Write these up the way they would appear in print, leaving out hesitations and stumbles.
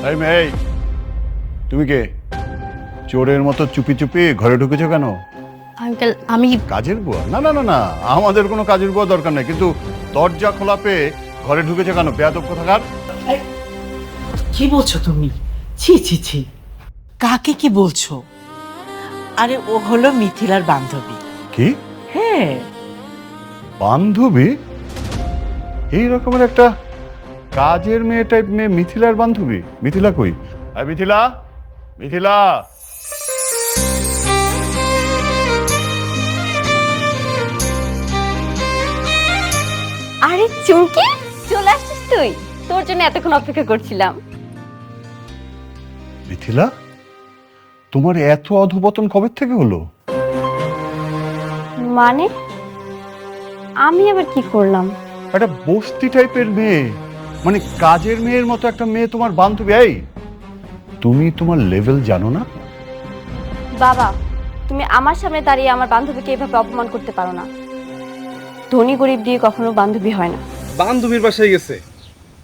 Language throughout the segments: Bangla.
এই মেয়ে, তুমি কে? চোরের মতো চুপি চুপি ঘরে ঢুকেছো কেন? আঙ্কেল আমি কাজের বুয়া? না না না না, আমাদের কোনো কাজের বুয়া দরকার নেই, কিন্তু দরজা খোলা পেয়ে ঘরে ঢুকেছো কেন? বেয়াদব কোথাকার! কি বলছো তুমি? ছি ছি ছি, কাকে কি বলছো? আরে ও হলো মিথিলার বান্ধবী। কি হ্যাঁ, বান্ধবী? এই রকমের একটা কাজের মেয়ে টাইপ মেয়ে মিথিলার বান্ধবী? মিথিলা কই? আর মিথিলা, মিথিলা! আরে চুমকি, চলে আসছিস তুই? তোর জন্য এতক্ষণ অপেক্ষা করছিলাম। মিথিলা, তোমার এত অধঃপতন কবে থেকে হলো? মানে আমি আবার কি করলাম? একটা বস্তি টাইপের মেয়ে, মানে কাজের মেয়ের মতো একটা মেয়ে তোমার বান্ধবী? এই, তুমি তোমার লেভেল জানো না? বাবা, তুমি আমার সামনে দাঁড়িয়ে আমার বান্ধবীকে এভাবে অপমান করতে পারো না। ধনী গরিব দিয়ে কখনো বান্ধবী হয় না। বান্ধবীর বাসায় গেছে,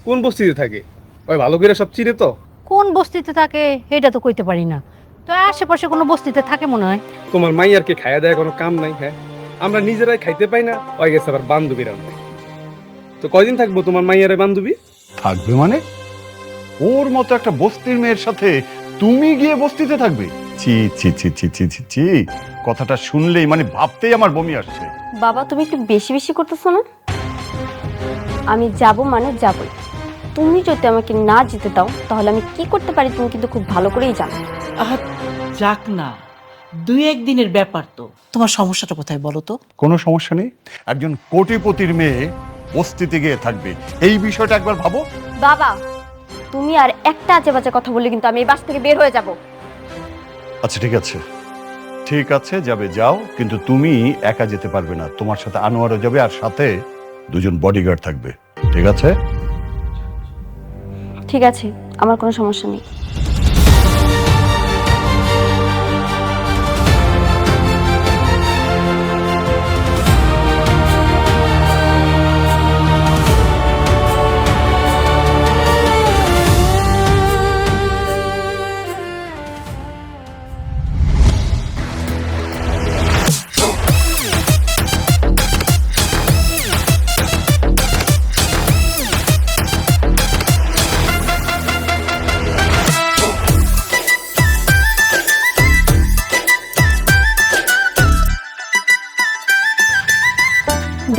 কোন বস্তিতে থাকে? ওই ভালো করে সব চিনে তো। কোন বস্তিতে থাকে এটা তো কইতে পারি না, তো আশেপাশে কোনো বস্তিতে থাকে মনে হয়। তোমার মাইয়ারকে খাইয়া দেয় কোনো কাম নাই? হ্যাঁ, আমরা নিজেরাই খাইতে পাই না, ওই গেছে আবার বান্ধবীর আনতে। তো কয়দিন থাকবো তোমার মাইয়ারে বান্ধবী? থাকবে মানে? ওর মতো একটা বস্তির মেয়ের সাথে তুমি গিয়ে বস্তিতে থাকবে? ছি ছি ছি ছি ছি ছি ছি, কথাটা শুনলেই মানে ভাবতেই আমার বমি আসছে। বাবা, তুমি একটু বেশি বেশি করতেছো না? আমি যাব মানে যাবই। তুমি যদি আমাকে না যেতে দাও তাহলে আমি কি করতে পারি তুমি কিন্তু খুব ভালো করেই জানো। আহ, যাক না, দুই একদিনের ব্যাপার তো। তোমার সমস্যাটা কোথায় বলো তো? কোনো সমস্যা নেই, একজন কোটিপতির মেয়ে বস্তিতে গিয়ে থাকবে, এই বিষয়টা একবার ভাবো। বাবা, তুমি আর একটা আজে বাজে কথা বললে কিন্তু আমি এই বাস থেকে বের হয়ে যাব। আচ্ছা ঠিক আছে, ঠিক আছে, যাবে যাও, কিন্তু তুমি একা যেতে পারবে না, তোমার সাথে আনোয়ারও যাবে, আর সাথে দুজন বডিগার্ড থাকবে, ঠিক আছে? ঠিক আছে, আমার কোনো সমস্যা নেই।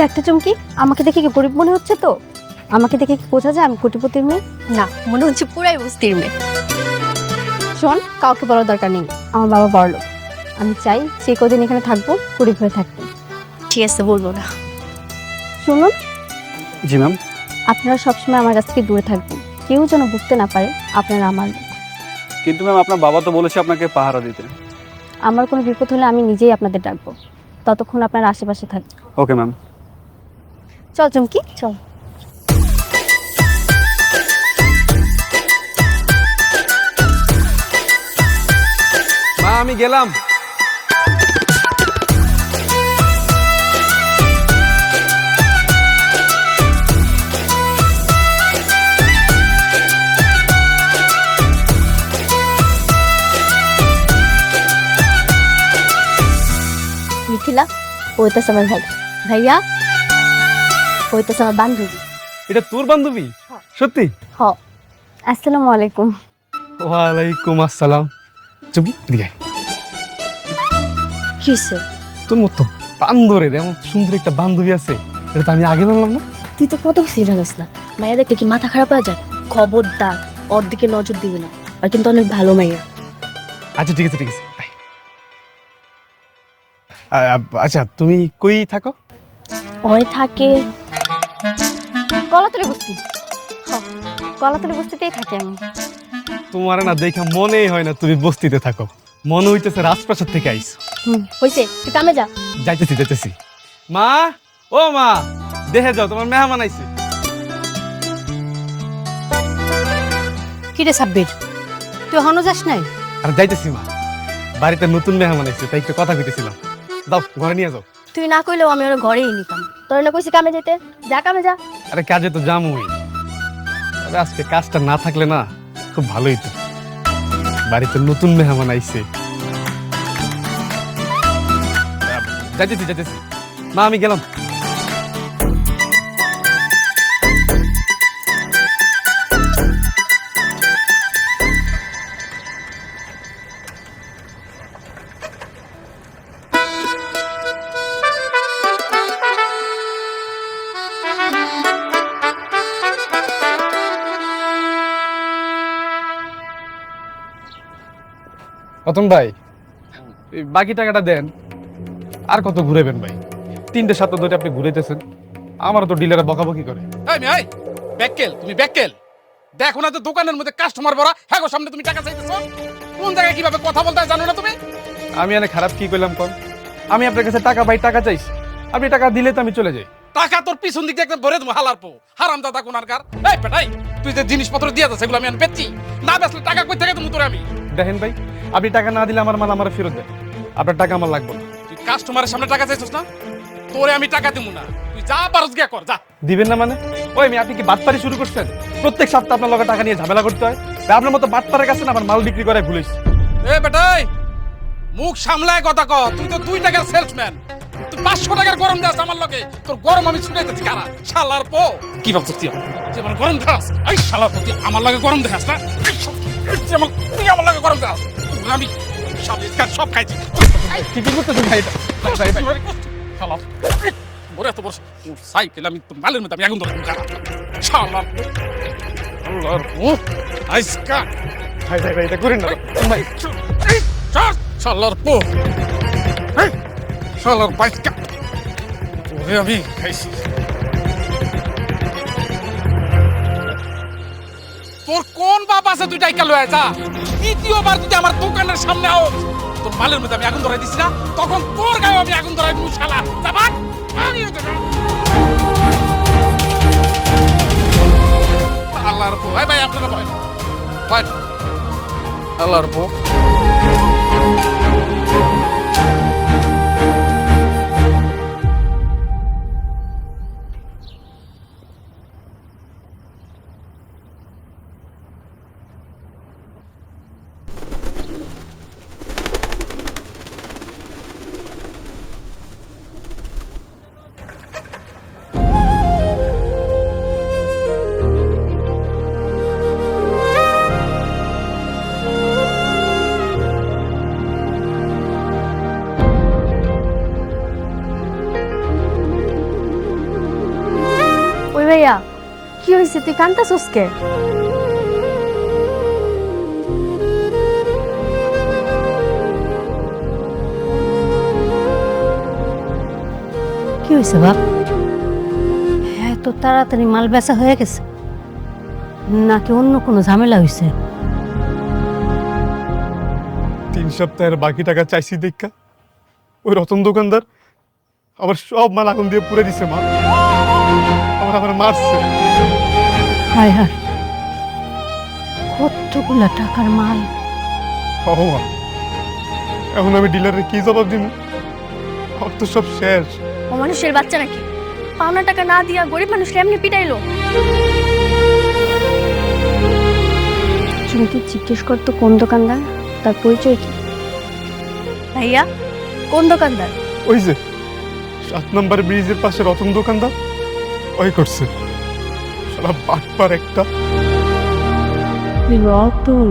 দেখতে চুমকি, আমাকে দেখে কি গরিব মনে হচ্ছে? তো আমাকে দেখে কি বোঝা যায় আমি কোটিপতির মেয়ে? না, মনে হচ্ছে পুরাই বস্তির মেয়ে। শোন, কাউকে বলার দরকার নেই, আমার বাবা বড়লোক। আমি চাই যে কদিন এখানে থাকবো গরিব হয়ে থাকবো। ঠিক আছে, বলবো না। শুনুন, জি ম্যাম। আপনারা সবসময় আমার কাছ থেকে দূরে থাকবেন, কেউ যেন বুঝতে না পারে আপনারা আমার লোক। কিন্তু ম্যাম, আপনার বাবা তো বলেছে আপনাকে পাহারা দিতে। আমার কোনো বিপদ হলে আমি নিজেই আপনাদের ডাকবো, ততক্ষণ আপনার আশেপাশে থাকবেন। Okay ma'am. চল চুমকি, চল। মা, আমি গেলাম। মিথিলা, ওইটাছে আমার ভাই। ভাইয়া, ওইটাছে আমার বান্ধবী। এটা তোর বান্ধবী? সত্যি? হ। আসসালামু আলাইকুম। ওয়ালাইকুম আসসালাম। চুপি, এদিকে আয়। কিসে? তোর মতো বান্ধরের এমন সুন্দর একটা বান্ধবী আছে, এটা তো আমি আগে জানলাম না। তুই তো কত কিছু জানিস না। মাইয়া দেখলে কি মাথা খারাপ হয়ে যায়? খবরদার ওর দিকে নজর দিবি না, আর কিন্তু অনেক ভালো মাইয়া। আচ্ছা ঠিক আছে, ঠিক আছে। আচ্ছা, তুমি কই থাকো? ওই থাকে কলাতলি বস্তি। কলাতলি বস্তিতেই থাকি আমি। তোমার না দেখা মনেই হয় না তুমি বস্তিতে থাকো, মনে হইতেছে রাজপ্রাসাদ থেকে আইছো। হয়েছে, তুই কামে যা। যাইতেছি যাইতেছি। মা, ও মা, দেখে যাও, তোমার মেহমান আইছে। কিরে সাব্বির, তুই এখনো যাস নাই? আর যাইতেছি মা, বাড়িতে নতুন মেহমান আইছে, তাই একটু কথা কইতেছিলাম। দাও, ঘরে নিয়ে যাও। তুই না কইলেও আমি ওর ঘরেই নিতাম। তোর না কইছি কামে যেতে, যা কামে যা। আরে কাজে তো জামুই, তবে আজকে কাজটা না থাকলে না খুব ভালোই তো। বাড়িতে নতুন মেহমান আইছে। যাইতেছি মা, আমি গেলাম। রতন ভাই, এই বাকি টাকাটা দেন। আর কত ঘুরেবেন ভাই? 3টে সপ্তাহ ধরে আপনি ঘুরেতেছেন, আমারও তো ডিলারে বকাবকি করে। ব্যাককেল, তুমি ব্যাককেল। দেখো না তো দোকানের মধ্যে কাস্টমার ভরা, হ্যাঁ গো সামনে তুমি টাকা চাইতেছো। কোন জায়গায় কিভাবে কথা বলতে হয় জানো না তুমি? আমি এনে খারাপ কি করলাম কোন? আমি আপনার কাছে টাকা পাই, টাকা চাইছি, আপনি টাকা দিলে তো আমি চলে যাই। টাকা তোর পিছন দিক দিয়ে একদম ভরে দেবো হালার পো, হারাম দাদা কোনারকার। এই পেটাই, তুই যে জিনিসপত্র দিয়ে যাচ্ছে সেগুলো আমি আমি বেচছি, না বেচলে টাকা কই থেকে তুমি তোরে আমি। দেখেন ভাই, আপনি টাকা না দিলে আমার মাল আমার ফেরত দেন, আপনার টাকা আমার লাগবে না। তুই কাস্টমারের সামনে টাকা চাইছিস না, তোরে আমি টাকা দিব না। তুই যা পারস গিয়া কর, যা। দিবেন না মানে? ওই আপনি কি বাটপারি শুরু করছেন? প্রত্যেক সপ্তাহে আপনার লগে টাকা নিয়ে ঝামেলা করতে হয়? ভাই, আপনার মতো বাটপারের কাছে না আমার মাল বিক্রি করে ভুলেছি। এ বেটাই, মুখ সামলায় কথা কর। তুই তো 2 টাকার সেলসম্যান, তুই 500 টাকার গরম দাস আমার লগে। তোর গরম আমি ছুটাইতেছি কারা শালার পো। কি ভাবছিস তুই যে আমার গরম দাস? এই শালার পো, তুই আমার লগে গরম দেখাস না? তুই আমার লগে গরম দাস? আমি সব ইসকার সব খাইছি। কি করতেছেন ভাই? শালা বড় এত বড় সাইকেল আমি তো মালের মধ্যে আমি আগুন ধরে শালার শালার পো আইসকা। ভাই ভাই ভাই, এটা করেন না ভাই। শালার পো, শালার বাইকা ওরে আমি খাইছি। তোর কোন বাপ আছে তুই ডাইকা লয়ে যা। দ্বিতীয়বার যদি আমার দোকানের সামনে আও, তোর মালের মধ্যে আমি আগুন ধরাই দিছি না, তখন তোর গায়ে আমি আগুন ধরাই দিব শালা। যাবা আল্লাহর পো। ভাই ভাই আপনারা ভয় ভয় আল্লাহর পো। ওই ভাইয়া, কি হয়েছে? তুই কান্তাছস কে? কি হয়েছে বাপ? হ্যাঁ, তো তাড়াতাড়ি মাল বেচা হয়ে গেছে নাকি অন্য কোনো ঝামেলা হয়েছে? 3 সপ্তাহের বাকি টাকা চাইছি দেখা ওই রতন দোকানদার আমার সব মাল আগুন দিয়ে পুড়ে দিছে। মা আমার মারছে। হায় হায়, কতগুলা টাকার মাল। মা, এখন আমি ডিলারে কি জবাব দিব? আমার তো সব শেষ। ও মানুষের বাচ্চা নাকি? পাওনা টাকা না দিয়া গরিব মানুষকে এমনি পিটাইলো। তুমি কি জিজ্ঞেস করতো কোন দোকানদার, তার পরিচয় কি? ভাইয়া, কোন দোকানদার? ওই যে 7 নম্বর ব্রিজের পাশে রতন দোকানদার, ওই করছে। সারা বাটপার একটা। রতন?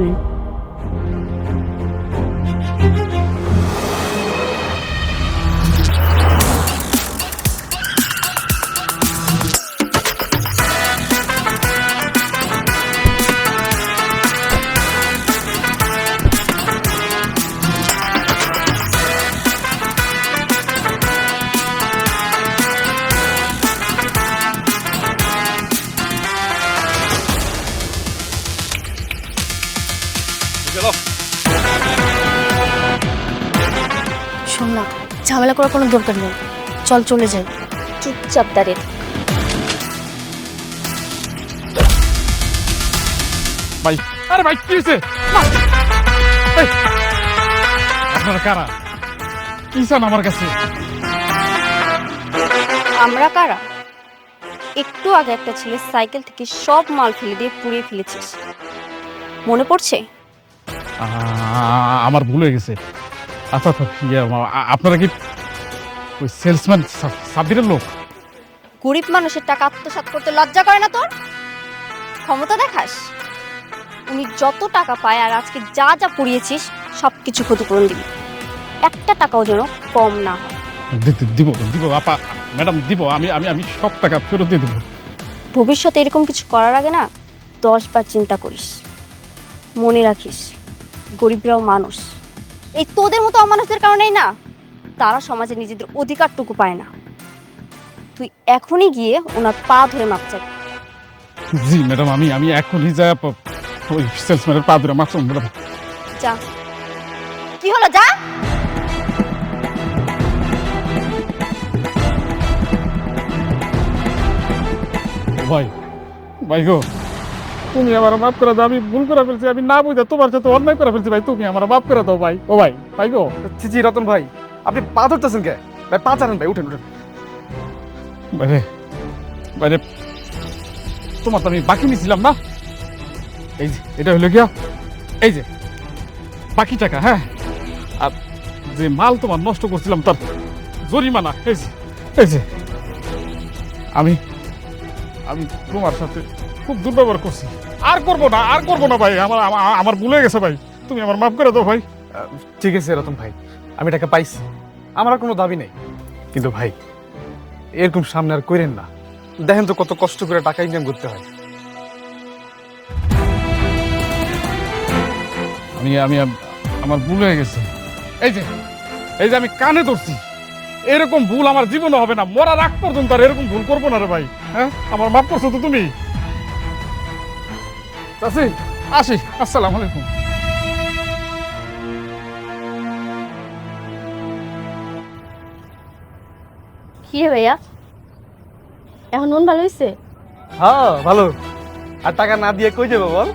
শোন না, ঝামেলা করার কোনো দরকার নেই, চল চলে যাই। চুপচাপ দাঁড়িয়ে থাক। ভাই, আরে ভাই, কি হয়েছে? আপনারা কারা? কি চান আমার কাছে? আমরা কারা? একটু আগে একটা ছেলে সাইকেল থেকে সব মাল ফেলে দিয়ে পুড়িয়ে ফেলেছিস, মনে পড়ছে? আমার ভুল হয়ে গেছে। আচ্ছা আচ্ছা, আপনারা কি ওই সেলসম্যান সাব্বিরের লোক? গরিব মানুষের টাকা আত্মসাৎ করতে লজ্জা করে না তোর? ক্ষমতা দেখাস? উনি যত টাকা পায় আর আজকে যা যা পুড়িয়েছিস সবকিছু ক্ষতিপূরণ দিবি, একটা টাকাও যেন কম না হয়। দিব দিব আপা, ম্যাডাম দিব, আমি আমি আমি সব টাকা ফেরত দিয়ে দেবো। ভবিষ্যতে এরকম কিছু করার আগে না 10 বার চিন্তা করিস। মনে রাখিস, গরিবরাও মানুষ। এই তোদের মতো অমানুষদের কারণেই না তারা সমাজে নিজেদের অধিকারটুকু পায় না। তুই এখনই গিয়ে ওনার পা ধরে মাপ চাই। জি ম্যাডাম, আমি আমি এখনই যাই ওই সেলসম্যানের পা ধরে মাত্র ম্যাডাম। যা। কি হলো, যা। ভাই ভাই গো, তুমি আমার মাফ করে দাও, আমি ভুল করে ফেলছি, আমি না বুঝে তোমার সাথে অন্যায় করে ফেলছি ভাই, তুমি আমার মাফ করে দাও ভাই। ও ভাই, ভাই গো। জি রতন ভাই, আপনি পা ধরতেছেন কে ভাই? পা চালান ভাই, উঠেন উঠেন। বাইরে বাইরে, তোমার তো আমি বাকি নিয়েছিলাম না, এই যে এটা হলো গিয়া, এই যে বাকি টাকা। হ্যাঁ, আর যে মাল তোমার নষ্ট করছিলাম তার জরিমানা, এই যে এই যে। আমি আমি তোমার সাথে খুব দুর্ব্যবহার করছি, আর করবো না, আর করবো না ভাই। আমার আমার ভুল হয়ে গেছে ভাই, তুমি আমার মাফ করে দাও ভাই। ঠিক আছে রতন ভাই, আমি টাকা পাইছি, আমার আর কোনো দাবি নেই। কিন্তু ভাই এরকম সামনে আর করেন না, দেখেন তো কত কষ্ট করে টাকা ইনকাম করতে হয়। আমি আমি আমার ভুল হয়ে গেছে, এই যে এই যে আমি কানে ধরছি, এরকম ভুল আমার জীবনে হবে না, মরার আগ পর্যন্ত আর এরকম ভুল করবো না রে ভাই। হ্যাঁ, আমার মাফ করছো তো তুমি? চাচি, আসি, আসসালামু আলাইকুম। কি রে ভাইয়া, এখন মন ভালো হয়েছে? হ্যাঁ ভালো। আর টাকা না দিয়ে কই যাবো বল?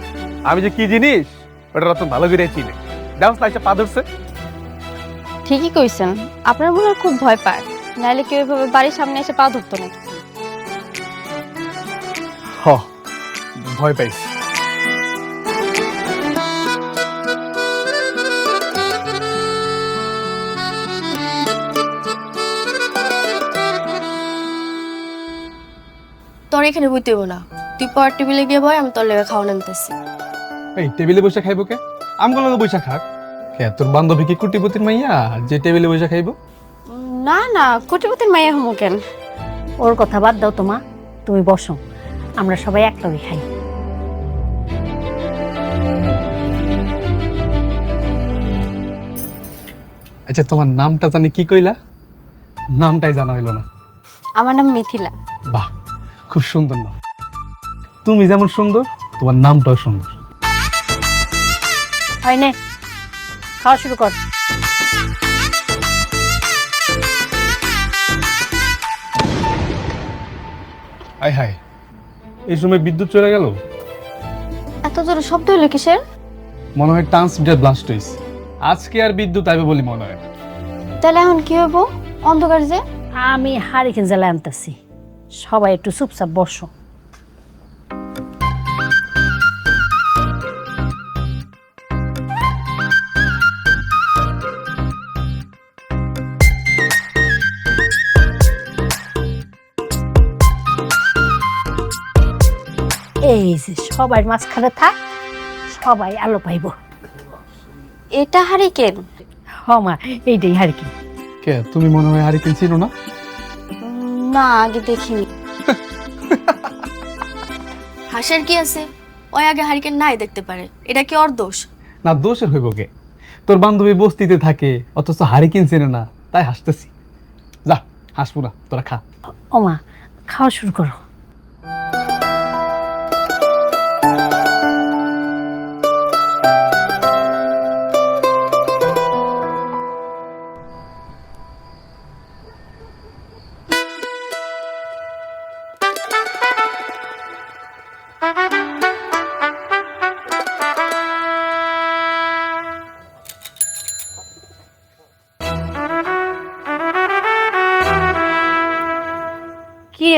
আমি যে কি জিনিস ওটা রতন ভালো করে চিনে। দেখো না, পা ধরছে। ঠিকই কইছেন, আপনার মনে হয় খুব ভয় পায়, নাহলে কেউ এভাবে বাড়ির সামনে এসে পা ধরতো না। হ, ভয় পাইছি। তোর এখানে বইতে হইব না, তুই পর টেবিলে গিয়ে বয়, আমি তোর লেগে খাওয়া নামতেছি। এই টেবিলে বসে খাইবো কে? আমগুলো বসে খাক কে? তোর বান্ধবী কি কোটিপতির মাইয়া যে টেবিলে বসে খাইবো? না না, কোটিপতির মাইয়া হমু কেন? ওর কথা বাদ দাও তোমা, তুমি বসো, আমরা সবাই একলগে খাই। আচ্ছা, তোমার নামটা জানি কি কইলা? নামটাই জানা হইলো না। আমার নাম মিথিলা। বাহ, খুব সুন্দর নাম। তুমি যেমন সুন্দর, তোমার নামটাও সুন্দর। হয় নে, খাওয়া শুরু কর। আয় হায়, এই সময় বিদ্যুৎ চলে গেল। এত জোরে শব্দ হলো কিসের? মনে হয় ট্রান্সমিটার ব্লাস্ট হয়েছে। আজকে আর বিদ্যুৎ আইবে বলে মনে হয় না। তাহলে এখন কি হইব? অন্ধকার যে। আমি হারিকেন জ্বালায় আনতেছি, সবাই একটু চুপচাপ বসো। এই যে সবাই মাঝখানে থাক, সবাই আলো পাইব। এটা হারিকেন? মা, এইটাই হারিকেন। কে, তুমি মনে হয় হারিকেন ছিল না? না, আগে দেখিনি। হাসার কি আছে? ওই আগে হারিকেন নাই দেখতে পারে, এটা কি ওর দোষ? না, দোষের হইব কে? তোর বান্ধবী বস্তিতে থাকে অথচ হারিকেন চেনে না, তাই হাসতেছি। যা, হাসবো না, তোরা খা। ওমা, খাওয়া শুরু করো।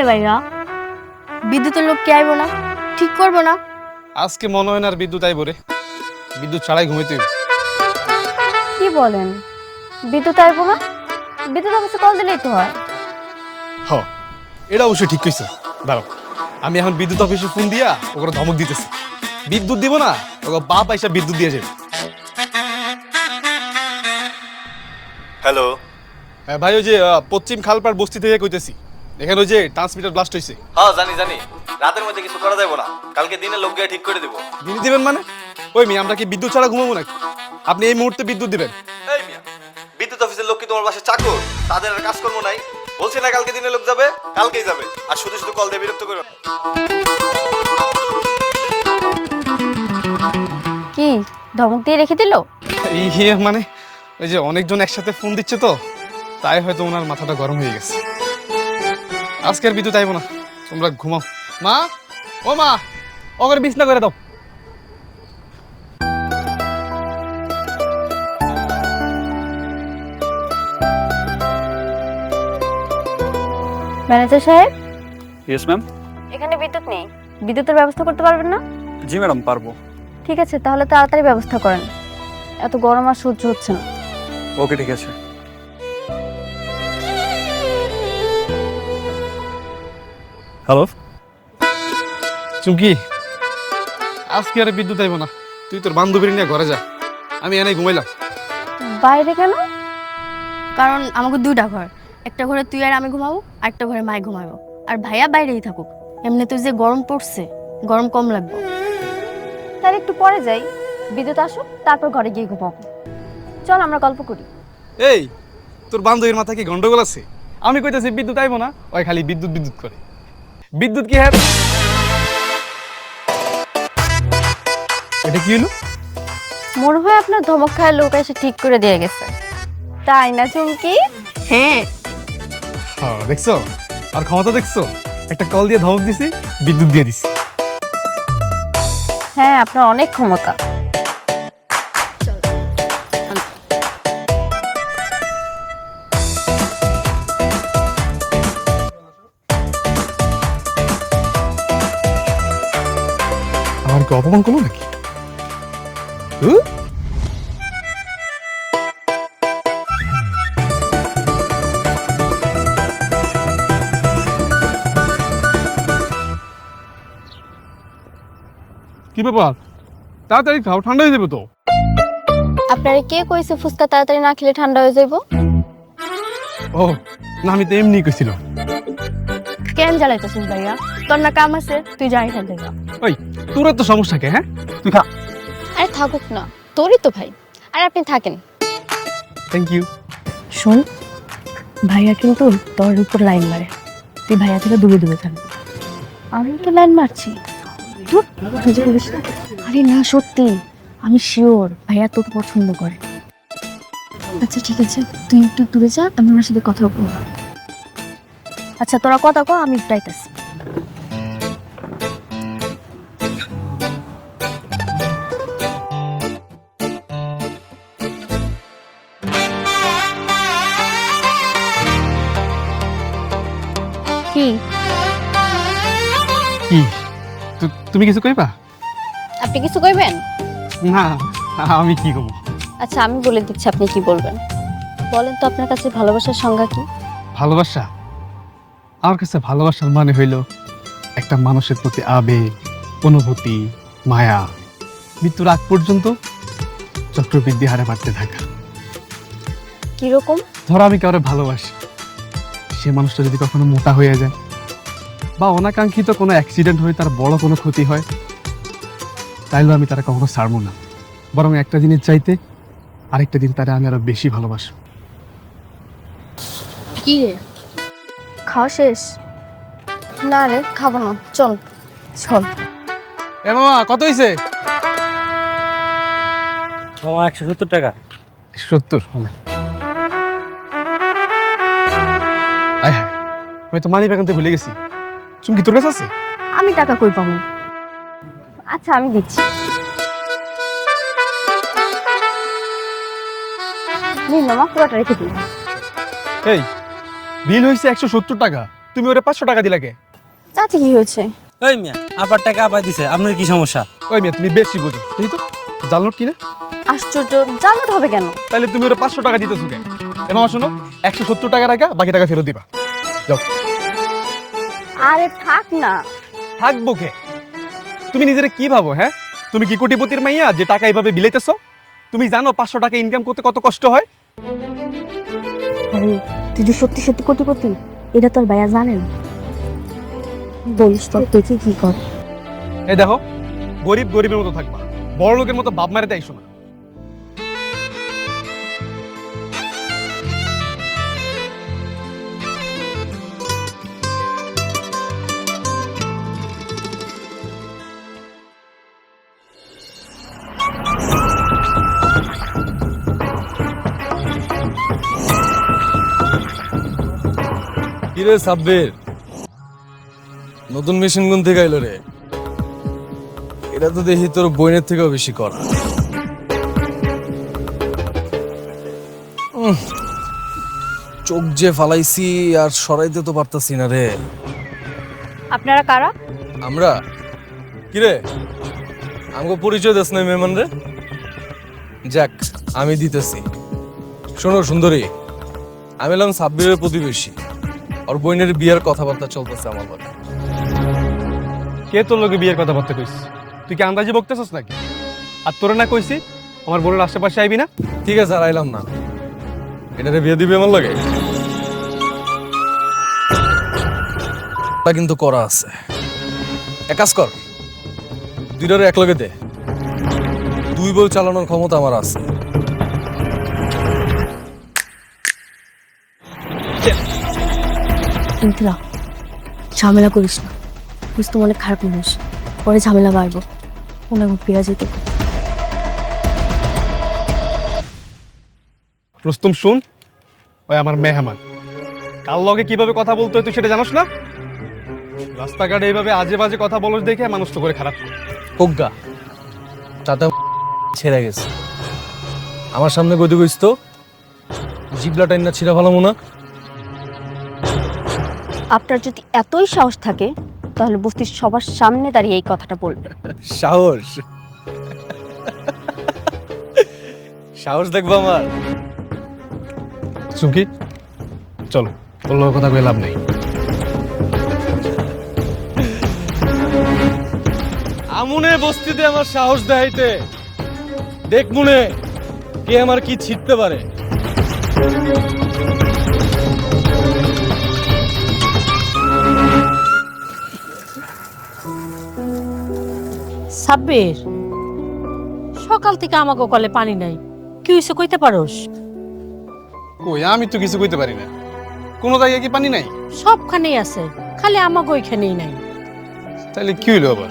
রে ভাইয়া, বিদ্যুতের লোক কে আইবো না, ঠিক করবো না? আজকে মনে হয় না আর বিদ্যুৎ আইব রে, বিদ্যুৎ ছাড়াই ঘুমাইতে হইব। কি বলেন, বিদ্যুৎ আসবো না? বিদ্যুৎ অফিসে কল দিলেই তো হয়। হ, এটা অবশ্যই ঠিক কইছে। দাঁড়াও, আমি এখন বিদ্যুৎ অফিসে ফোন দিয়া ওকে ধমক দিতেছি। বিদ্যুৎ দিব না, ওকে বাপ আইসা বিদ্যুৎ দিয়ে যাবে। হ্যালো, হ্যাঁ ভাই, ওই যে পশ্চিম খালপাড় বস্তি থেকে কইতেছি, এখানে ওই যে ট্রান্সমিটার ব্লাস্ট হয়েছে। হ্যাঁ জানি জানি, রাতের মধ্যে কিছু করা যাবে না, কালকে দিনে লোক গিয়ে ঠিক করে দেবো। দিনে দিবেন মানে? ওই মিয়া, আমরা কি বিদ্যুৎ ছাড়া ঘুমাবো নাকি? আপনি এই মুহূর্তে বিদ্যুৎ দিবেন? এই মিয়া, বিদ্যুৎ অফিসের লোক কি তোমার বাসায় চাকর? তাদের আর কাজকর্ম নাই? বলছি না কালকে দিনে লোক যাবে, কালকেই যাবে। আর শুধু শুধু কল দিয়ে বিরক্ত করো না। কি ধমক দিয়ে রেখে দিল? ইয়ে মানে ওই যে অনেকজন একসাথে ফোন দিচ্ছে তো, তাই হয়তো ওনার মাথাটা গরম হয়ে গেছে। আজকে আর বিদ্যুৎ আইব না, তোমরা ঘুমাও। মা, ও মা, ওকে বিছনা করে দাও। ম্যানেজার সাহেব, ইয়েস ম্যাম। এখানে বিদ্যুৎ নেই, বিদ্যুতের ব্যবস্থা করতে পারবেন না? জি ম্যাডাম, পারবো। ঠিক আছে, তাহলে তাড়াতাড়ি ব্যবস্থা করেন, এত গরম আর সহ্য হচ্ছে না। ওকে, ঠিক আছে। হ্যালো চুমকি, আজকে আর বিদ্যুৎ আইব না, তুই তোর বান্ধবীর নিয়ে ঘরে যা, আমি এনে ঘুমাইলাম। বাইরে কেন? কারণ আমাকে দুইটা ঘর, একটা ঘরে তুই আর আমি ঘুমাবো, আর একটা ঘরে মাই ঘুমাবো, আর ভাইয়া বাইরেই থাকুক। এমনি তুই যে গরম পড়ছে, গরম কম লাগবে। তাহলে একটু পরে যাই, বিদ্যুৎ আসুক, তারপর ঘরে গিয়ে ঘুমাবো। চল আমরা গল্প করি। এই, তোর বান্ধবীর মাথায় কি গন্ডগোল আছে? আমি কইতাছি বিদ্যুৎ আইব না, ওই খালি বিদ্যুৎ বিদ্যুৎ করে। বিদ্যুৎ কি হ্যাঁ? এটা কি হলো? মনে হয় আপনার ধমক খায় লোক এসে ঠিক করে দিয়ে গেছে, তাই না চুমকি? হ্যাঁ, হ্যাঁ, দেখছো আর ক্ষমতা দেখছো? একটা কল দিয়ে ধমক দিছি, বিদ্যুৎ দিয়ে দিছি। হ্যাঁ, আপনার অনেক ক্ষমতা। আমার কি অপমান করলো নাকি? কি ব্যাপার? তাড়াতাড়ি খাও, ঠান্ডা হয়ে যাবে তো। আপনারে কে কইছে ফুচকা তাড়াতাড়ি না খেলে ঠান্ডা হয়ে যাইব? ও না, আমি তো এমনি কইছিলাম। কেন জ্বালাইতেছিস ভাইয়া? তোর না কাম আছে, তুই যাই এখান থেকে। ওই, তোর তো সমস্যা কে? হ্যাঁ, তুই খা। আরে থাকুক না, তোরই তো ভাই, আর আপনি থাকেন। Thank you. শোন, ভাইয়া কিন্তু তোর উপর লাইন মারে, তুই ভাইয়া থেকে দূরে দূরে থাকবি। আমি তো লাইন মারছি। ধুর, তুই যে বলিস না। আরে না, সত্যি আমি শিওর ভাইয়া তোকে পছন্দ করে। আচ্ছা ঠিক আছে, তুই একটু দূরে যা, আমি ওনার সাথে কথা বলবো। আচ্ছা তোরা কথা কর, আমি একটু আইতাছি। কি কি? তুমি কিছু কইবা? আপনি কিছু কইবেন? না, আমি কি কব? আচ্ছা আমি বলে দিচ্ছি, আপনি কি বলবেন বলেন তো। আপনার কাছে ভালোবাসার সংজ্ঞা কি? ভালোবাসা? আমার কাছে ভালোবাসার মানে হইল একটা মানুষের প্রতি আবেগ, অনুভূতি, মায়া, মৃত্যুর আগ পর্যন্ত চক্রবৃদ্ধি হারে বাড়তে থাকা। কিরকম? ধরো আমি কাউরে ভালোবাসি, সে মানুষটা যদি কখনো মোটা হয়ে যায় বা অনাকাঙ্ক্ষিত কোনো অ্যাক্সিডেন্ট হয়ে তার বড় কোনো ক্ষতি হয়, তাইলেও আমি তারা কখনো ছাড়বো না, বরং একটা দিনের চাইতে আরেকটা দিন তারা আমি আরো বেশি ভালোবাসবো। কি রে, খাওয়া শেষ? না রে, খাবো না, চল। চল। এ মামা, কত হয়েছে? 170 টাকা। 70? আয় হ্যাঁ, আমি তো মানি ব্যাগ আনতে ভুলে গেছি। চুমকি তোর কাছে আছে? আমি টাকা কই পাবো? আচ্ছা আমি দিচ্ছি, নিন মামা, পুরোটা রেখে দিন। এই বিল হয়েছে 170 টাকা, তুমি ওরে 500 টাকা দিলা কে? চাচি কি হয়েছে? এই মিয়া আবার টাকা আবার দিছে, আপনার কি সমস্যা? ওই মেয়ে তুমি বেশি বুঝো, তুই তো জাল নোট কিনা, আশ্চর্য, জানাতে হবে কেন? তাহলে তুমি ওরে 500 টাকা দিতেছো কেন? এমন শোনো, 170 টাকা রাখা, বাকি টাকা ফেরত দিবা। যাও। আরে থাক না। থাকবো কে? তুমি নিজেরে কি ভাবো? হ্যাঁ, তুমি কি কোটিপতির মাইয়া যে টাকা এইভাবে বিলাইতেছো? তুমি জানো 500 টাকা ইনকাম করতে কত কষ্ট হয়? আরে তুই যে সত্যি সত্যি কোটিপতি, এটা তোর ভাইয়া জানেন? বলিস তো দেখি কি কর। এই দেখো, গরিব গরিবের মতো থাকবা, বড় লোকের মতো বাপ মারে দেয় শোনা। কিরে সাব্বির, নতুন মেশিন গুন থেকে আইলো রে? এটা তো দেখি তোর বইনের থেকেও বেশি করা। চোখ যে ফালাইছি আর সরাইতে তো পারতাছি না রে। আপনারা কারা? আমরা কিরে, আমাকে পরিচয় দিস না মেহমান রে? যাক, আমি দিতেছি। শোনো সুন্দরী, আমি এলাম সাব্বিরের প্রতিবেশী। ওর বইনের বিয়ের কথাবার্তা চলতেছে আমার লগে। কে তোর লোকে বিয়ের কথা বলতে কইস? তুই কি আন্দাজি বকতেছস নাকি? আর তোরে না কইছি আমার বোনের আশেপাশে আইবি না? ঠিক আছে, আর আইলাম না। এটারে বিয়ে দিবি আমার লগে? তা কিন্তু করা আছে। এক কাজ কর, দুইটারে এক লগে দে। দুই বউ চালানোর ক্ষমতা আমার আছে। মিথিলা, ঝামেলা করিস না, তুই তো অনেক খারাপ মানুষ, পরে ঝামেলা বাড়বো। অনেক পেঁয়াজ যেতে। রুস্তম শুন, ওই আমার মেহমান, কার লগে কিভাবে কথা বলতে হয় তুই সেটা জানোস না? রাস্তাঘাটে এইভাবে আজে বাজে কথা বলস দেখে মানুষ তো করে খারাপ করে। হোগা তাতে ছেড়ে গেছে। আমার সামনে গদি গইস তো জিবলা টাইন না ছিঁড়া ভালো মনে। আপনার যদি এতই সাহস থাকে তাহলে বস্তির সবার সামনে দাঁড়িয়ে এই কথাটা বলবে। সাহস সাহস দেখবো আমার? সুখী, চলো, বললো কথা কয়ে লাভ নেই। আমুনে বস্তিতে আমার সাহস দেখাইতে, দেখ মুনে কে আমার কি ছিটতে পারে। সাব্বির, সকাল থেকে আমাকে কলে পানি নাই, কি হইছে কইতে পারোস? কই, আমি তো কিছু কইতে পারি না। কোনো জায়গায় কি পানি নাই? সবখানেই আছে, খালি আমাকে ওইখানেই নাই। তাহলে কি হইলো আবার?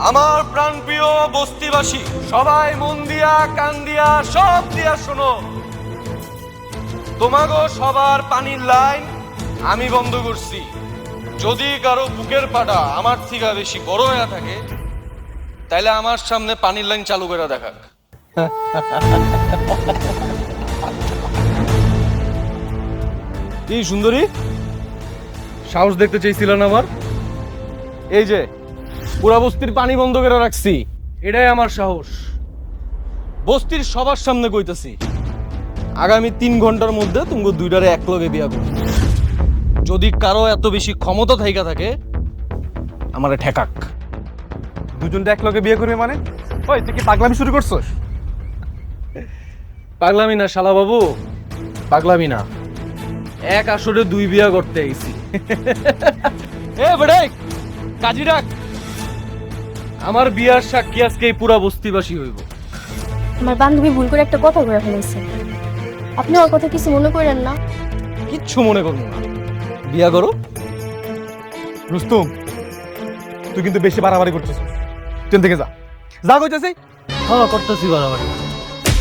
আমার প্রাণপ্রিয় বস্তিবাসী, সবাই মন দিয়া কান দিয়া সব দিয়া শোনো। তোমাগো সবার পানির লাইন আমি বন্ধ করছি। যদি কারো বুকের পাটা আমার থেকে বেশি বড় হয়ে থাকে তাহলে আমার সামনে পানির লাইন চালু করে দেখাক। এই সুন্দরী, সাহস দেখতে চাইছিলেন আমার? এই যে পুরা বস্তির পানি বন্ধ করে রাখছি, এটাই আমার সাহস। বস্তির সবার সামনে কইতাছি, আগামী 3 ঘন্টার মধ্যে তুমি দুইটারে এক লগে বিয়া করো। যদি কারো এত বেশি ক্ষমতা থাইকা থাকে আমারে ঠেকাক। দুজনটা এক লগে বিয়ে করবে মানে? ওই তুই কি পাগলামি শুরু করছস? পাগলামি না শালা বাবু, পাগলামি না। এক আসরে 2 বিয়া করতে আইছি। এ বেড়ে কাজী ডাক, আমার বিয়ার সাক্ষী আজকে এই পুরা বস্তিবাসী হইব। আমার বান্ধবী ভুল করে একটা কথা বলে ফেলেছে, আপনি ওর কথা কিছু মনে করেন না? কিচ্ছু মনে করবো না, বিয়া করো। রুস্তম, তুই কিন্তু বেশি বাড়াবাড়ি করছিস। ট্রেন থেকে যা, যা কইতাছি। হ্যাঁ করতেছি বরাবর।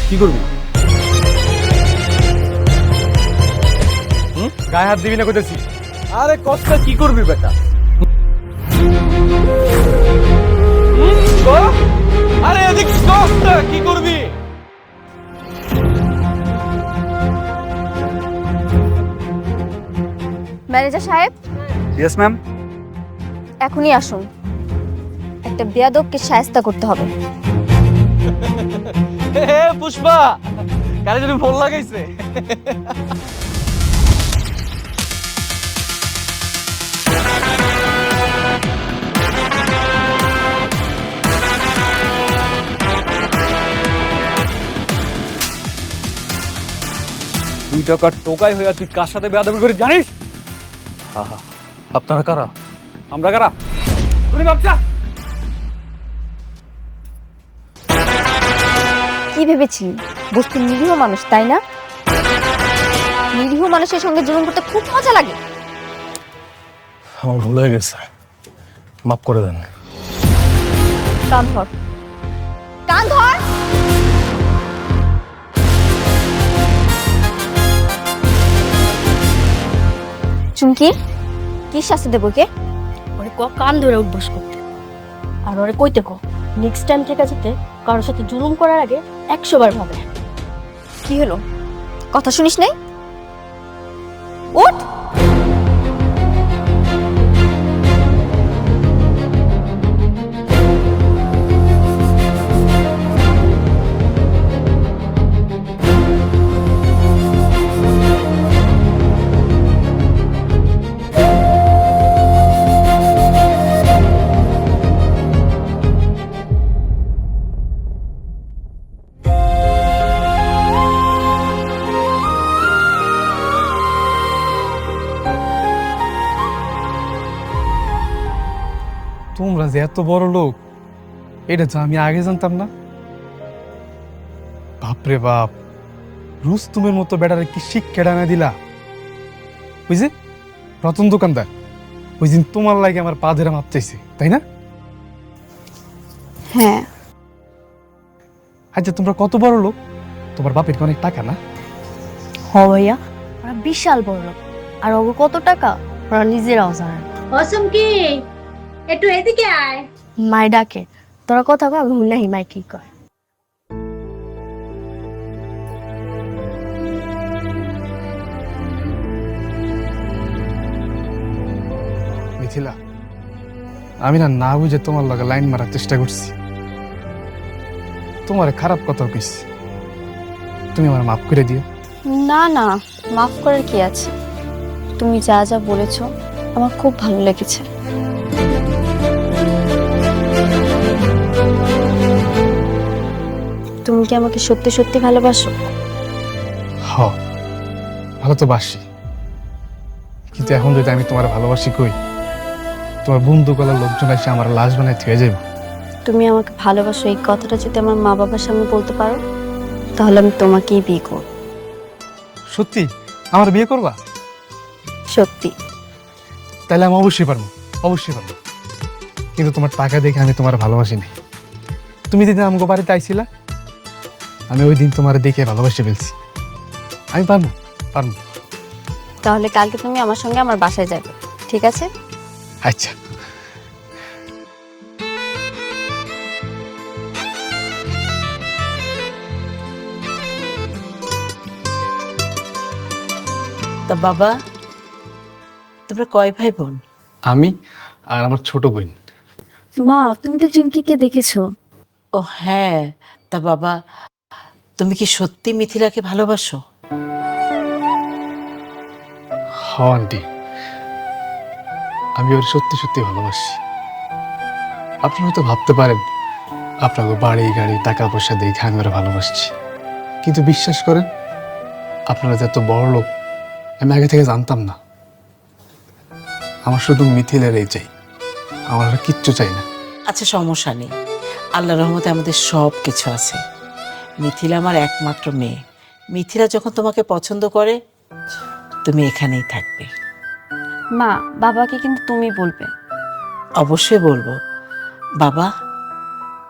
কি করবি? গায়ে হাত দিবি না কইতাছি। আরে কষ্ট কি করবি বেটা? আরে এদিক কি করবি? ম্যানেজার সাহেব, ইয়েস ম্যাম। এখনই আসুন। একটা বেয়াদবকে শায়েস্তা করতে হবে। হে পুষ্পা, কারে যদি ফোন লাগাইছে। তুই টাকার টোকাই হইয়া তুই কার সাথে বেয়াদবি করে জানিস? আপনারা কারা? আমরা কারা? তুমি ভাবছা কি ভেবেছি বস্তির নিরীহ মানুষ, তাই না? নিরীহ মানুষের সঙ্গে জুলুম করতে খুব মজা লাগে। আমার ভুল হয়ে গেছে, মাফ করে দেন। কান ধর, কান ধর। চুমকি, কি শাস্তি দেবো কে? ওরে কান ধরে উঠবস করতে, আর ওরে কইতে কো নেক্সট টাইম থেকে যাতে কারোর সাথে জুলুম করার আগে 100 বার ভাবে। কি হলো, কথা শুনিস নাই? উঠ। তোমরা যে এত বড় লোক, এটা তো আমি আগে জানতাম না। বাপরে বাপ, রুস্তুমের মতো বেটারে কি শিক্ষা ডানা দিলা। ওই যে রতন দোকানদার ওই দিন তোমার লাগে আমার পা ধরে মাপ চাইছে, তাই না? হ্যাঁ। আচ্ছা তোমরা কত বড় লোক? তোমার বাপের কি অনেক টাকা না? হ ভাইয়া, ওরা বিশাল বড় লোক, আর ওগো কত টাকা ওরা নিজেরাও জানে। অসম কি একটু এদিকে আয়। মাই ডাকে, তোরা কথা কয়, আমি নাহি মাই কি কয়। মিথিলা, আমি না বুঝে তোমার লগে লাইন মারার চেষ্টা করছি, তোমার খারাপ কথা কইছি, তুমি আমার মাফ করে দিও। না না, মাফ করার কি আছে? তুমি যা যা বলেছো আমার খুব ভালো লেগেছে। তুমি কি আমাকে সত্যি সত্যি ভালোবাসো? হ, ভালো তো বাসি, কিন্তু এখন যদি আমি তোমার ভালোবাসি কই, তোমার বন্ধু গলার লোকজন এসে আমার লাশ বানায় থুয়ে যাবে। তুমি আমাকে ভালোবাসো এই কথাটা যদি আমার মা বাবার সামনে বলতে পারো, তাহলে আমি তোমাকেই বিয়ে করব। সত্যি আমার বিয়ে করবা? সত্যি। তাহলে আমি অবশ্যই পারবো, অবশ্যই পারবো। কিন্তু তোমার টাকা দেখে আমি তোমার ভালোবাসি নাই। তুমি যেদিন আমাকে বাড়িতে আইছিলা, আমি ওই দিন তোমার দেখে ভালোবাসে ফেলছি। আমি পারবো, পারবো। তাহলে কালকে তুমি আমার সঙ্গে আমার বাসায় যাবে, ঠিক আছে? আচ্ছা। তা বাবা, তোমরা কয় ভাই বোন? আমি আর আমার ছোট বোন। মা, তুমি তো চুমকিকে দেখেছো। ও হ্যাঁ, তা বাবা তুমি কি সত্যি মিথিলাকে ভালোবাসো? হ আন্টি, আমি ওর সত্যি সত্যি ভালোবাসি। আপনারা তো ভাবতে পারেন আপনাকে বাড়ি গাড়ি টাকা পয়সা দেখে আমি ওরা ভালোবাসছি, কিন্তু বিশ্বাস করেন আপনারা যে এত বড় লোক আমি আগে থেকে জানতাম না। আমার শুধু মিথিলের এই চাই, আমার আর কিচ্ছু চাই না। আচ্ছা সমস্যা নেই, আল্লাহ রহমতে আমাদের সব কিছু আছে। মিথিলা আমার একমাত্র মেয়ে। মিথিলা যখন তোমাকে পছন্দ করে, তুমি এখানেই থাকবে। মা, বাবাকে কিন্তু তুমি বলবে। অবশ্যই বলবো। বাবা,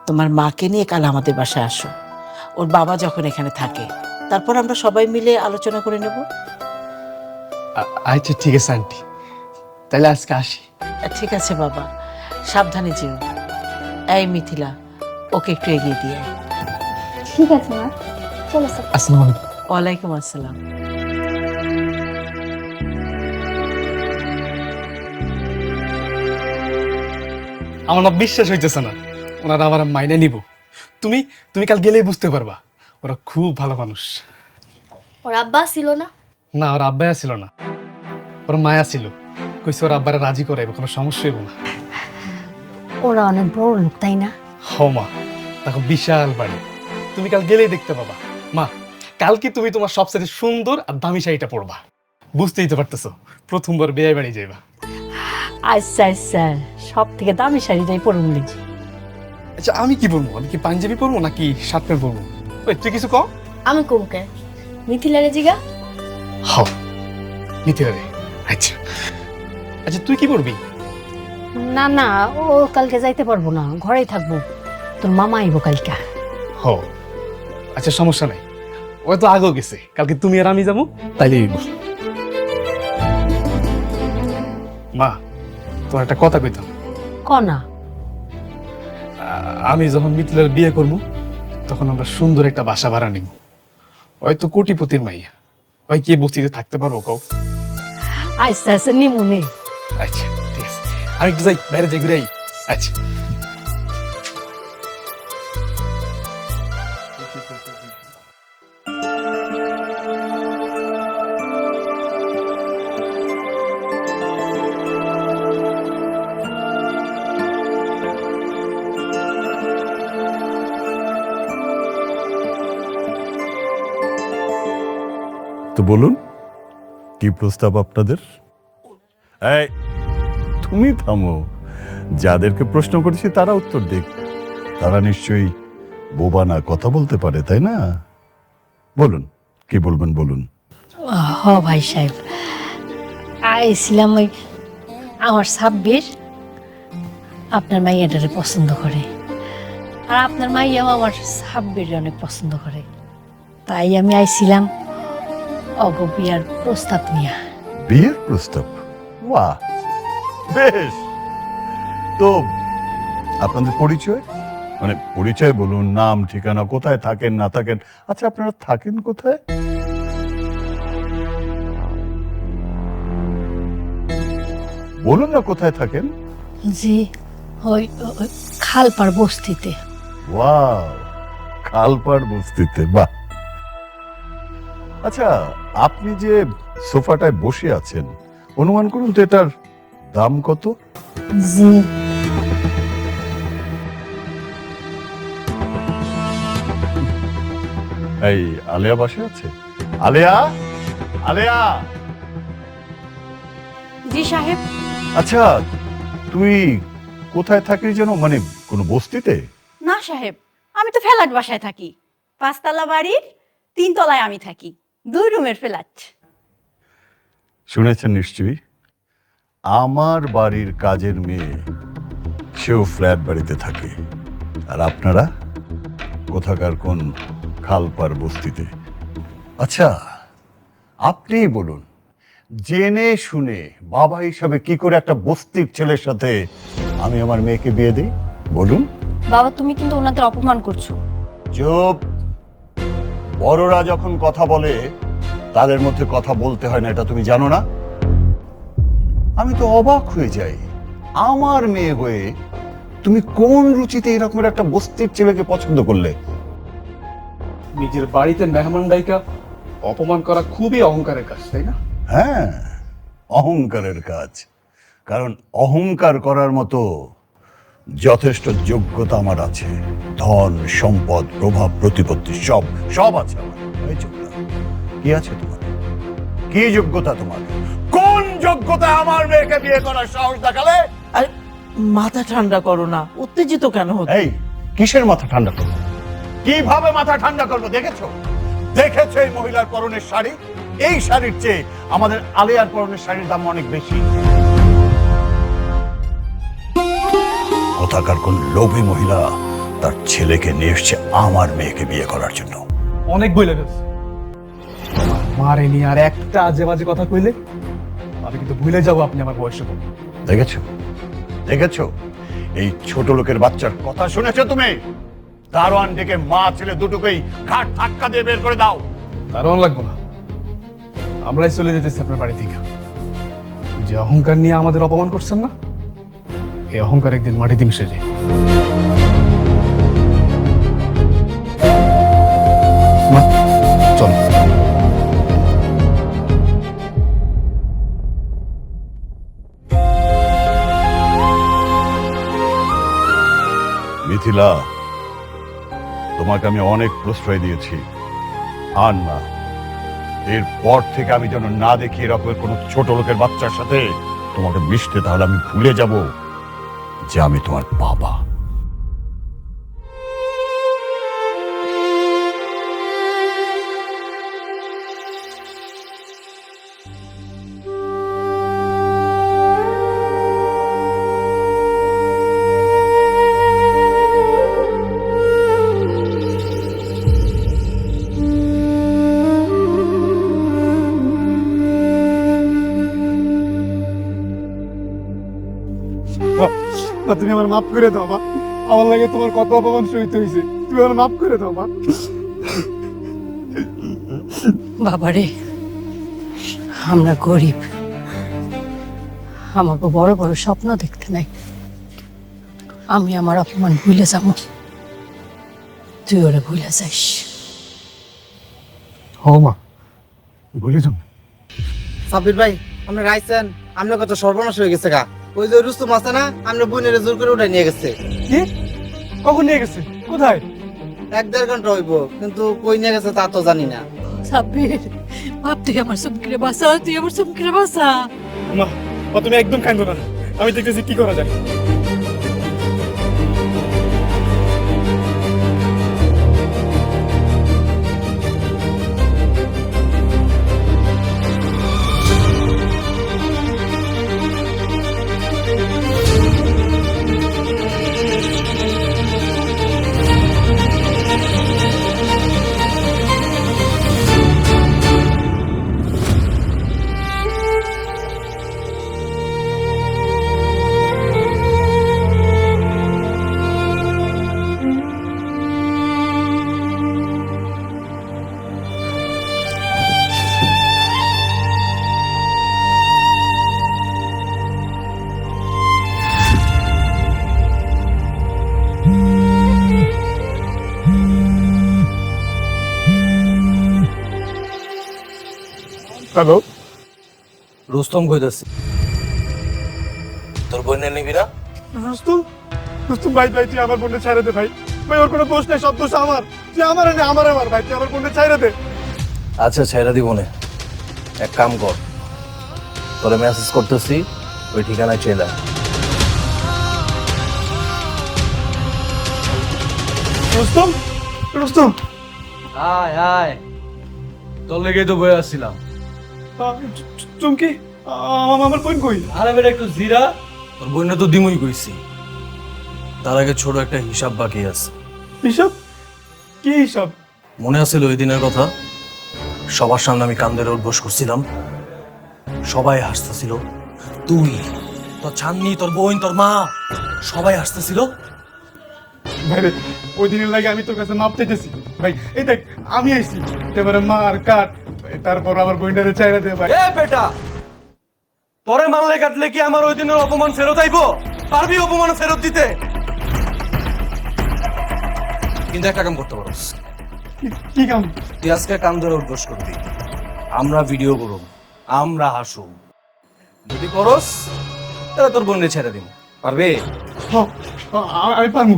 তোমার মাকে নিয়ে কাল আমাদের বাসায় আসো। ওর বাবা যখন এখানে থাকে, তারপর আমরা সবাই মিলে আলোচনা করে নেব। আচ্ছা ঠিক আছে আন্টি, তাহলে আজকে আসি। ঠিক আছে বাবা, সাবধানে যেও। এই মিথিলা, ওকে একটু এগিয়ে দিয়ে আয়। ঠিক আছে মা, চলো স্যার। আসসালামু আলাইকুম। ওয়ালাইকুম আসসালাম। আমার না বিশ্বাস হইতেছে না ওনারা আমার মাইনে নিব। তুমি তুমি কাল গেলেই বুঝতে পারবা, ওরা খুব ভালো মানুষ। ওর আব্বা ছিল না? না, ওর আব্বাই ছিল না, ওর মায়া ছিল। কইছে ওর আব্বারে রাজি করাইবে, কোনো সমস্যা হইব না। ওরা অনেক বড় লোক, তাই না? হ মা, দেখো বিশাল বাড়ি, তুমি কাল গেলেই দেখতে পাবা। মা, কালকে তুমি তোমার সবচেয়ে সুন্দর আর দামি শাড়িটা পরবা। বুঝতেই তো পারতেছো, প্রথমবার বিয়ে বাড়ি যাইবা। আচ্ছা আচ্ছা, সব থেকে দামি শাড়িটাই পরুন দেখি। আচ্ছা আমি কি পরবো? আমি কি পাঞ্জাবি পরবো নাকি শার্ট প্যান্ট পরবো? ওই তুই কিছু কম। আমি কমকে মিথিলারে জিগা। হ, নিতে হবে। আচ্ছা আচ্ছা, তুই কি পরবি? না না, ও কালকে যাইতে পারবো না, ঘরেই থাকবো। তোর মামা আইবো কালকে। হ, আচ্ছা সমস্যা নাই, ও তো আগেও গেছে। কালকে তুমি আর আমি যাবো, তাইলে মা তোমার একটা কথা কইতাম। কনা? আমি যখন মিথিলার বিয়ে করবো তখন আমরা সুন্দর একটা বাসা ভাড়া নিব। হয়তো কোটিপতির মাইয়া, ওই কি বস্তিতে থাকতে পারবো কও? আচ্ছা আচ্ছা, নিমুনে। আচ্ছা ঠিক আছে, আমি একটু যাই, বাইরে যাই, ঘুরে আই। আচ্ছা তো বলুন, কি প্রস্তাব আপনাদের? এই তুমি থামো, যাদেরকে প্রশ্ন করেছি তারা উত্তর দিক। তারা নিশ্চয়ই বোবা না, কথা বলতে পারে, তাই না? বলুন, কি বলবেন বলুন। হ ভাই সাহেব, আইছিলাম ওই আমার সাব্বির আপনার মাইয়াটারে পছন্দ করে, আর আপনার মাইয়াও আমার সাব্বির অনেক পছন্দ করে। তাই আমি আইছিলাম অগ বিয়ার প্রস্তাব নিয়া। বিয়ের প্রস্তাব? বাহ, বেশ। তো আপনাদের পরিচয়, মানে পরিচয় বলুন, নাম ঠিকানা, কোথায় থাকেন না থাকেন। আচ্ছা আপনারা থাকেন কোথায়? বলুন না কোথায় থাকেন। জি, ওই ওই খালপাড় বস্তিতে। ওয়াও, খালপাড় বস্তিতে, বাহ। আচ্ছা আপনি যে সোফাটায় বসে আছেন, অনুমান করুন তো এটার দাম কত? জি, এই আলেয়া বসে আছে। আলেয়া, আলেয়া। জি সাহেব। আচ্ছা তুই কোথায় থাকিস যেন, মানে কোন বস্তিতে? না সাহেব, আমি তো ফ্ল্যাট বাসায় থাকি। 5 তলা বাড়ির 3 তলায় আমি থাকি, 2 রুমের ফ্ল্যাট। শুনেছেন নিশ্চয়ই, আমার বাড়ির কাজের মেয়ে সেও ফ্ল্যাট বাড়িতে থাকে, আর আপনারা কোথাকার কোন খালপাড় বস্তিতে। আচ্ছা আপনি বলুন, জেনে শুনে বাবা হিসাবে কি করে একটা বস্তির ছেলের সাথে আমি আমার মেয়েকে বিয়ে দিই? বলুন। বাবা, তুমি কিন্তু ওনাদের অপমান করছো। চুপ। বড়রা যখন কথা বলে তাদের মধ্যে কথা বলতে হয় না, এটা তুমি জানো না? আমি তো অবাক হয়ে যাই, আমার মেয়ে হয়ে তুমি কোন রুচিতে এরকম একটা বস্তির ছেলেকে পছন্দ করলে? নিজের বাড়িতে মেহমান ডাইকা অপমান করা খুবই অহংকারের কাজ, তাই না? হ্যাঁ, অহংকারের কাজ। কারণ অহংকার করার মতো যথেষ্ট যোগ্যতা আমার আছে, ধন সম্পদ প্রভাব প্রতিপত্তি সব সব আছে আমার। এই চুপ না। কি আছে তোমার? কি যোগ্যতা তোমার? কোন যোগ্যতা আমার মেয়েকে বিয়ে করার সাহস দেখালে? আর মাথা ঠান্ডা করো না, উত্তেজিত কেন হতো? এই কিসের মাথা ঠান্ডা করবো? কিভাবে মাথা ঠান্ডা করবো? দেখেছো দেখেছো এই মহিলার পরনের শাড়ি? এই শাড়ির চেয়ে আমাদের আলিয়ার পরনের শাড়ির দাম অনেক বেশি। কোথাকার কোন লোভী মহিলা তার ছেলেকে নিয়ে এসছে আমার মেয়েকে বিয়ে করার জন্য। অনেক বইলে গেছে, মারে নিয়ে আর একটা আজে বাজে কথা কইলে আমি কিন্তু ভুলে যাবো আপনি আমার বয়সে। দেখেছো দেখেছো এই ছোট লোকের বাচ্চার কথা শুনেছো তুমি? দারোয়ান ডেকে মা ছেলে দুটোকেই ঘাট ধাক্কা দিয়ে বের করে দাও। দারোয়ান লাগবো না, আমরাই চলে যেতেছি আপনার বাড়ি থেকে। যে অহংকার নিয়ে আমাদের অপমান করছেন না, এই অহংকার একদিন মাটিতে মিশে যায়। মা, চলো। মিথিলা, তোমাকে আমি অনেক প্রশ্রয় দিয়েছি, আর না, এরপর থেকে আমি যেন না দেখি এরকমের কোনো ছোট লোকের বাচ্চার সাথে তোমাকে মিশতে, তাহলে আমি ভুলে যাব যে আমি তোমার বাবা। মা, তুমি আমার মাফ করে দাও মা। আমার লাগে তোমার কত অপমান সহিত হয়েছে, তুমি আমার মাফ করে দাও মা। বাবারে, আমরা গরিব, আমাকে বড় বড় স্বপ্ন দেখতে নাই। আমি আমার অপমান ভুলে যাব, তুই ওরা ভুলে যাস। হ মা, ভুলে যাও। সাব্বির ভাই, আপনি রাইছেন, আপনার কত সর্বনাশ হয়ে গেছে গা। ওই যে রুস্তম আছে না, আপনার বোনের জোর করে উঠাই নিয়ে গেছে। কি? কখন নিয়ে গেছে? কোথায়? 1-1.5 ঘন্টা হইব, কিন্তু কই নিয়ে গেছে তা তো জানি না। সাব্বির, বাপ তুই আমার সুমকিরে বাঁচা, তুই আমার সুমকিরে বাঁচা। মা, তুমি একদম কাঁদো না, আমি দেখতেছি কি করা যায়। হ্যালো, রুস্তম কইতাছি, তোর বোনের নিবি না? রুস্তম, রুস্তম ভাই, তুই আমার বোনকে ছাইড়া দে ভাই। ভাই ওর কোনো দোষ নেই, সব দোষ আমার। তুই আমার এনে আমার ভাই, তুই আমার বোনকে ছাইড়া দে। আচ্ছা, ছেড়ে দিব নে। এক কাম কর, তোরে মেসেজ করতেছি, ওই ঠিকানায় চলে আয়। রুস্তম, রুস্তম, আয় আয়, তোর লেগেই তো বয়ে আসছিলাম। চুমকি, আমার বোন কই? আরে বেটা, একটু জিরা। তোর বোনে তো দিমই কইছি, তার আগে ছোট একটা হিসাব বাকি আছে। হিসাব? কি হিসাব? মনে আছিল ওই দিনের কথা? সবার সামনে আমি কান্দের উদ্বোস করছিলাম, সবাই হাসতেছিল। তুই, তোর চাঁদনি, তোর বোন, তোর মা, সবাই হাসতেছিল। ভাই রে, ওই দিনের লাগে আমি তোর কাছে মাপ চাইতেছি ভাই। এই দেখ, আমি আইছি, এবারে মার কাট, তারপর আমার বোনটারে ছাইড়া দে ভাই। এ বেটা, তোরে মারলে কাটলে কি আমার ওই দিনের অপমান ফেরত আইবো? পারবি অপমান ফেরত দিতে? কিন্তু একটা কাম করতে পারোস। কি কাম? তুই আজকে কান ধরে উদ্বোস করবি, আমরা ভিডিও করব, আমরা হাসুম। যদি করস তাহলে তোর বোনকে ছেড়ে দিন। পারবে? আমি পারবো।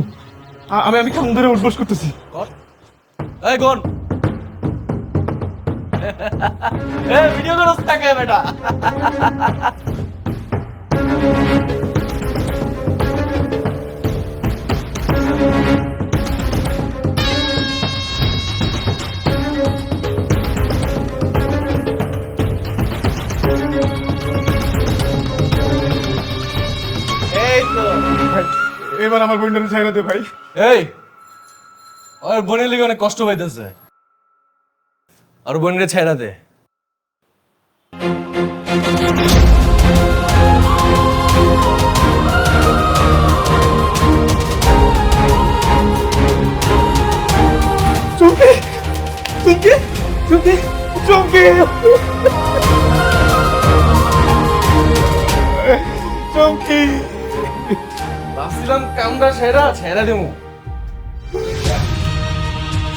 আমি কাম ধরে উঠবোস করতেছি। কর। এই কোন? এ ভিডিও করস থাকে বেটা। এবার আমার বোনটারে ছাইড়া দে ভাই। এই, ওর বোনের লিগে অনেক কষ্ট পাইতেছে, আর বোনকে ছেড়া দে। করলাম কি? ভাবছিলাম কামটা ছেড়া দেবো,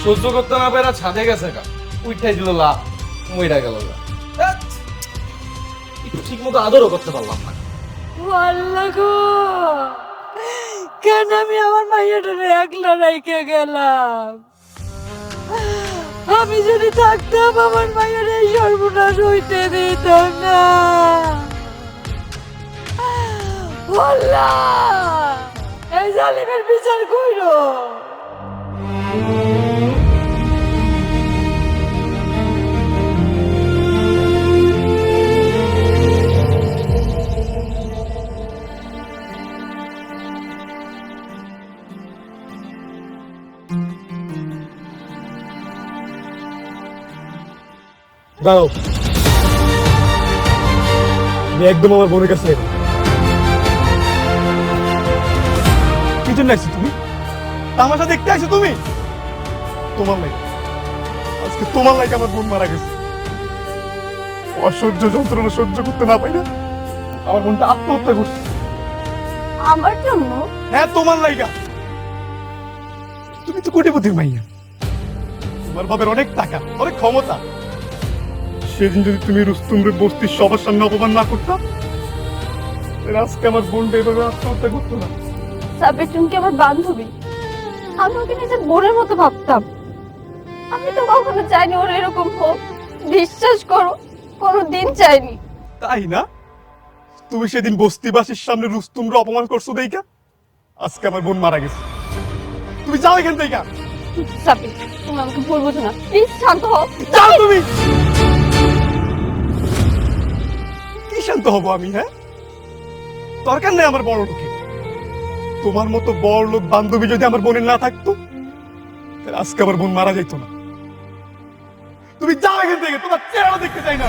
সহ্য করতে না পেরা ছাদে গেছে গা, উঠাই দিল লাভ, মইরা গেল গা। ঠিক মতো আদরও করতে পারলাম না। আল্লাহ গো, কেন আমি আমার মাইয়াটারে একলা রাইখে গেলাম? আমি যদি থাকতাম আমার মায়ের এই সর্বনাশ হইতে দিতাম না। আল্লাহ, এই জালিমের বিচার কইরো। দাও, আমি একদম আমার বোনের কাছে কি জন্য আসছো তুমি? তামাশা দেখতে আসছো তুমি? তোমার লাই আজকে তোমার লাইক আমার বোন মারা গেছে। অসহ্য যন্ত্রণা সহ্য করতে না পাই না আমার বোনটা আত্মহত্যা করছে। আমার জন্য? হ্যাঁ, তোমার লাইগা। তুমি তো কোটিপতির মাইয়া, তোমার বাবার অনেক টাকা, অনেক ক্ষমতা। সেদিন যদি তুমি রুস্তুমরে বস্তির সবার সামনে অপমান না করতাম, তাহলে আজকে আমার বোনটা এভাবে আত্মহত্যা করতো না। সাবির, তুমি কি আমার বান্ধবী? আমি ওকে নিজের বোনের মতো ভাবতাম। আমি তো কখনো চাইনি ওর এরকম হোক। বিশ্বাস করো, কোনোদিন চাইনি। তাই না? তুমি সেদিন বস্তিবাসীর সামনে রুস্তুমরে অপমান করছো দেইকা আজকে আমার বোন মারা গেছে। তুমি যাও এখান থেকে। সাবির, তুমি আমাকে ভুল বুঝো না, প্লিজ শান্ত হও। যাও তুমি। কি শান্ত হব আমি? হ্যাঁ, দরকার নেই আমার বড় লোকের। তোমার মতো বড় লোক বান্ধবী যদি আমার বোনের না থাকতো, তাহলে আজকে আমার বোন মারা যেত না। তুমি যাও এখান থেকে, তোমার চেহারা দেখতে চাই না।